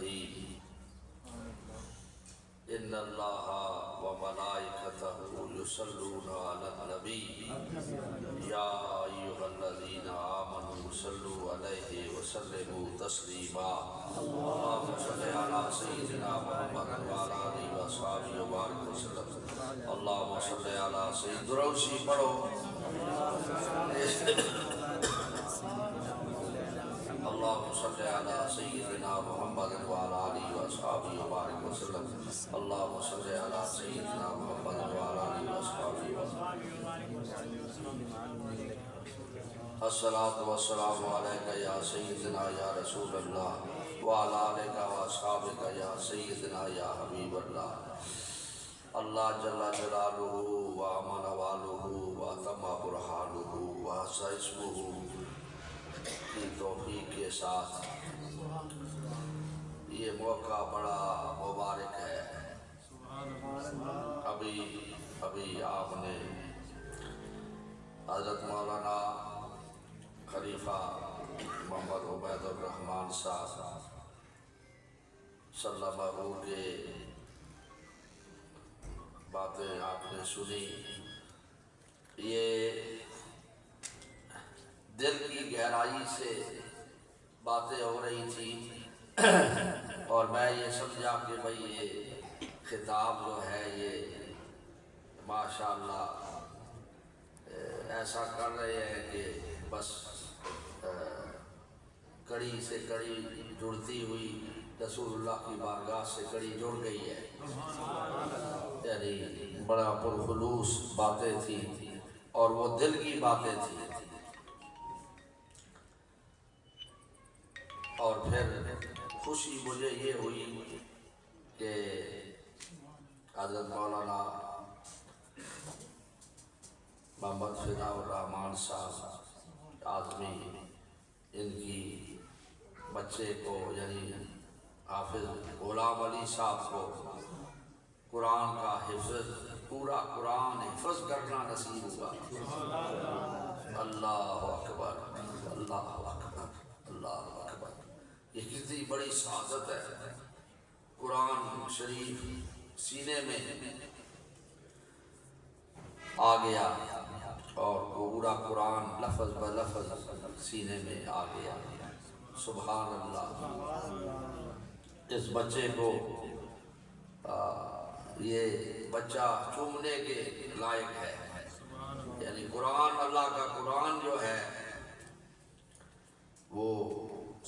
الرحیم ان اللہ و ملائکتہ یصلون علی النبی یا ایھا الذین آمنوا صلوا علیہ وسلموا تسلیما اللہم صل علی سیدنا محمد وعلی آلہ وصحبہ وبارک وسلم اللہم صل علی سیدنا دروشی پڑھو اللہم صل علی سیدنا محمد وعلی آلہ وصحبہ وبارک وسلم اللہم صل علی سیدنا محمد وعلی آلہ وصحبہ الصلاۃ والسلام علیکہ یا سیدنا یا رسول اللہ وعلی آلہ وصحبہ یا سیدنا یا حبیب اللہ اللہ جل جلالہ وامن والہ واتم برہانہ وحسن اسمہ کی توفیق کے ساتھ یہ موقع بڑا مبارک ہے۔ ابھی آپ نے حضرت مولانا خلیفہ محمد عبید الرحمن صاحب صلی اللہ علیہ وسلم کے باتیں آپ نے سنی، یہ دل کی گہرائی سے باتیں ہو رہی تھی اور میں یہ سمجھا کہ بھئی یہ خطاب جو ہے یہ ماشاءاللہ ایسا کر رہے ہیں کہ بس کڑی سے کڑی جڑتی ہوئی رسول اللہ کی بارگاہ سے کڑی جڑ گئی ہے، یعنی بڑا پرخلوص باتیں تھیں اور وہ دل کی باتیں تھیں۔ اور پھر خوشی مجھے یہ ہوئی کہ حضرت مولانا محمد فدا الرحمن صاحب آدمی ان کی بچے کو یعنی حافظ غلام علی صاحب کو قرآن کا حفظ پورا قرآن حفظ کرنا نصیب ہوا۔ اللہ اکبر اللہ اکبر اللہ اکبر، یہ کتنی بڑی سعادت ہے۔ قرآن شریف سینے میں آ گیا اور پورا قرآن لفظ بلفظ سینے میں آ گیا، سبحان اللہ۔ اس بچے کو یہ بچہ چومنے کے لائق ہے، یعنی قرآن اللہ کا قرآن جو ہے وہ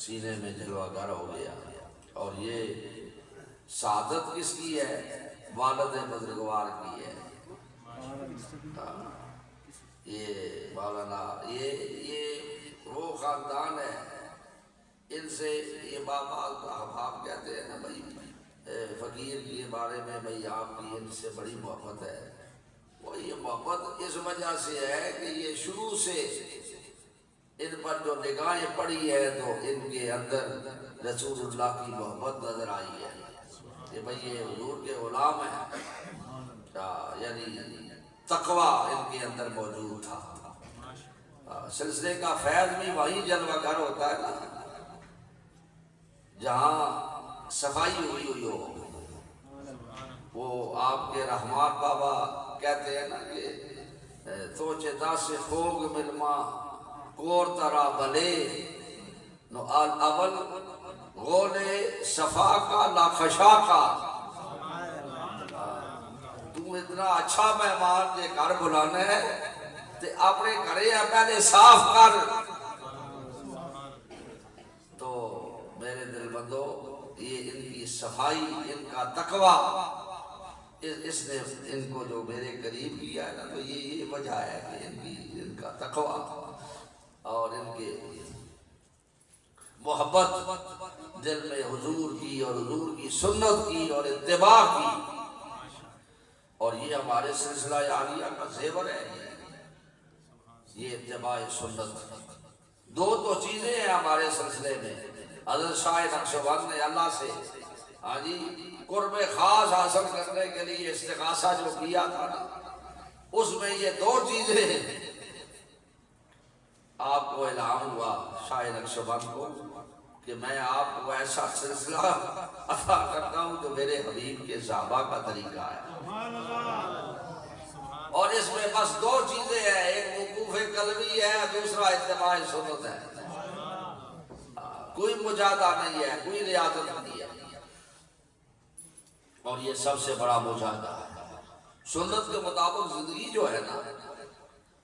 سینے میں جلوہ گر ہو گیا۔ اور یہ سعادت کس کی ہے؟ والد بزرگوار کی ہے۔ یہ مولانا یہ وہ خاندان ہے، ان سے یہ بابا آپ کہتے ہیں نا بھائی فقیر کے بارے میں بھائی آپ کی ان سے بڑی محبت ہے، وہ یہ محبت اس وجہ سے ہے کہ یہ شروع سے ان پر جو نگاہیں پڑی ہے تو ان کے اندر رسول اللہ کی محبت نظر آئی ہے کہ بھئی یہ حضور کے غلام ہیں، یعنی تقویٰ ان کے اندر موجود تھا۔ سلسلے کا فیض بھی وہی جلوہ گر ہوتا ہے نا جہاں صفائی ہوئی ہو۔ وہ آپ کے رحمات بابا کہتے ہیں نا کہ توچے دا سے خوگ ملما کور ترا بلے نو اول غول صفا کا لا خشا کا، تم اتنا اچھا مہمان دے گھر بلانا ہے تے اپنے گھرے پہلے صاف کر۔ تو میرے دل بندو یہ ان کی صفائی، ان کا تقویٰ، اس نے ان کو جو میرے قریب کیا ہے نا، تو یہ وجہ ہے کہ ان کا تقویٰ اور ان کے محبت دل میں حضور کی اور حضور کی سنت کی اور اتباع کی، اور یہ ہمارے سلسلہ عالیہ کا زیور ہے، یہ اتباع سنت۔ دو تو چیزیں ہیں ہمارے سلسلے میں، حضرت شاہ نقشبند نے اللہ سے قرب خاص حاصل کرنے کے لیے استغاثہ جو کیا تھا نا، اس میں یہ دو چیزیں آپ کو الہام ہوا شاہ نقشبند کو کہ میں آپ کو ایسا سلسلہ عطا کرتا ہوں جو میرے حبیب کے صحابہ کا طریقہ ہے، اور اس میں بس دو چیزیں ہیں، ایک وقوف قلبی ہے، دوسرا اتباع سنت ہے۔ کوئی مجاہدہ نہیں ہے، کوئی ریاضت نہیں ہے، اور یہ سب سے بڑا مجاہدہ ہے۔ سنت کے مطابق زندگی جو ہے نا،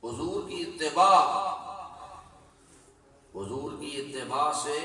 حضور کی اتباع سے